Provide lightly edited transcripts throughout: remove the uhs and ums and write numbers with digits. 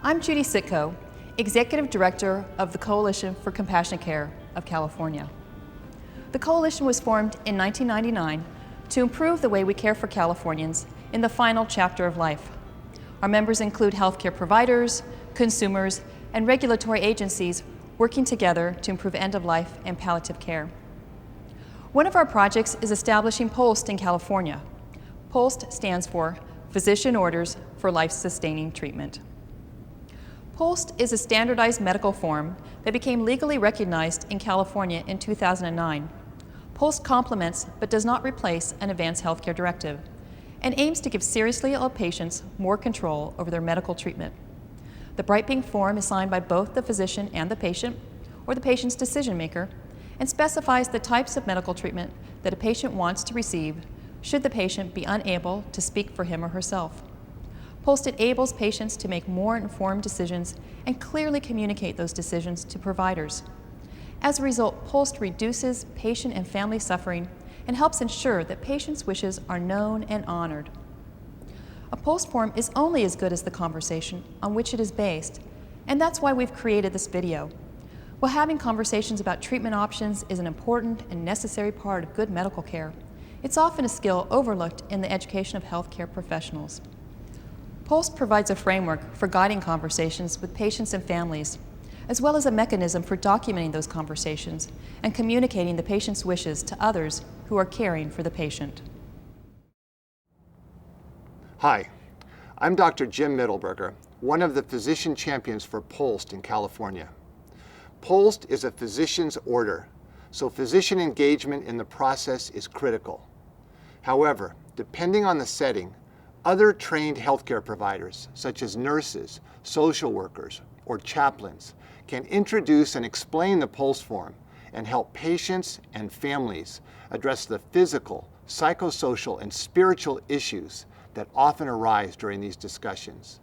I'm Judy Sitko, Executive Director of the Coalition for Compassionate Care of California. The Coalition was formed in 1999 to improve the way we care for Californians in the final chapter of life. Our members include healthcare providers, consumers, and regulatory agencies working together to improve end-of-life and palliative care. One of our projects is establishing Polst in California. Polst stands for Physician Orders for Life-Sustaining Treatment. Polst is a standardized medical form that became legally recognized in California in 2009. Polst complements but does not replace an advanced healthcare directive and aims to give seriously ill patients more control over their medical treatment. The bright pink form is signed by both the physician and the patient, or the patient's decision maker, and specifies the types of medical treatment that a patient wants to receive should the patient be unable to speak for him or herself. Polst enables patients to make more informed decisions and clearly communicate those decisions to providers. As a result, Polst reduces patient and family suffering and helps ensure that patients' wishes are known and honored. A Polst form is only as good as the conversation on which it is based, and that's why we've created this video. While having conversations about treatment options is an important and necessary part of good medical care, it's often a skill overlooked in the education of healthcare professionals. Polst provides a framework for guiding conversations with patients and families, as well as a mechanism for documenting those conversations and communicating the patient's wishes to others who are caring for the patient. Hi, I'm Dr. Jim Mittelberger, one of the physician champions for Polst in California. Polst is a physician's order, so physician engagement in the process is critical. However, depending on the setting, other trained healthcare providers, such as nurses, social workers, or chaplains, can introduce and explain the Polst form and help patients and families address the physical, psychosocial, and spiritual issues that often arise during these discussions.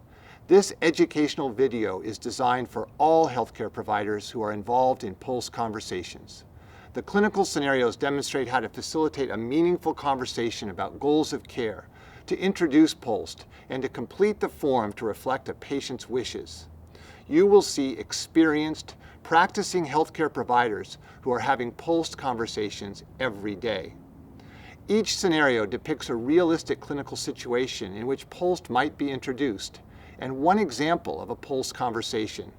This educational video is designed for all healthcare providers who are involved in Polst conversations. The clinical scenarios demonstrate how to facilitate a meaningful conversation about goals of care, to introduce Polst, and to complete the form to reflect a patient's wishes. You will see experienced, practicing healthcare providers who are having Polst conversations every day. Each scenario depicts a realistic clinical situation in which Polst might be introduced, and one example of a Polst conversation.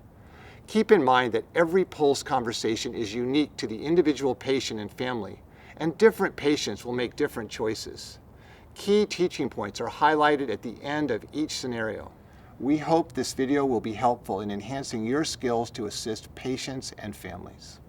Keep in mind that every Polst conversation is unique to the individual patient and family, and different patients will make different choices. Key teaching points are highlighted at the end of each scenario. We hope this video will be helpful in enhancing your skills to assist patients and families.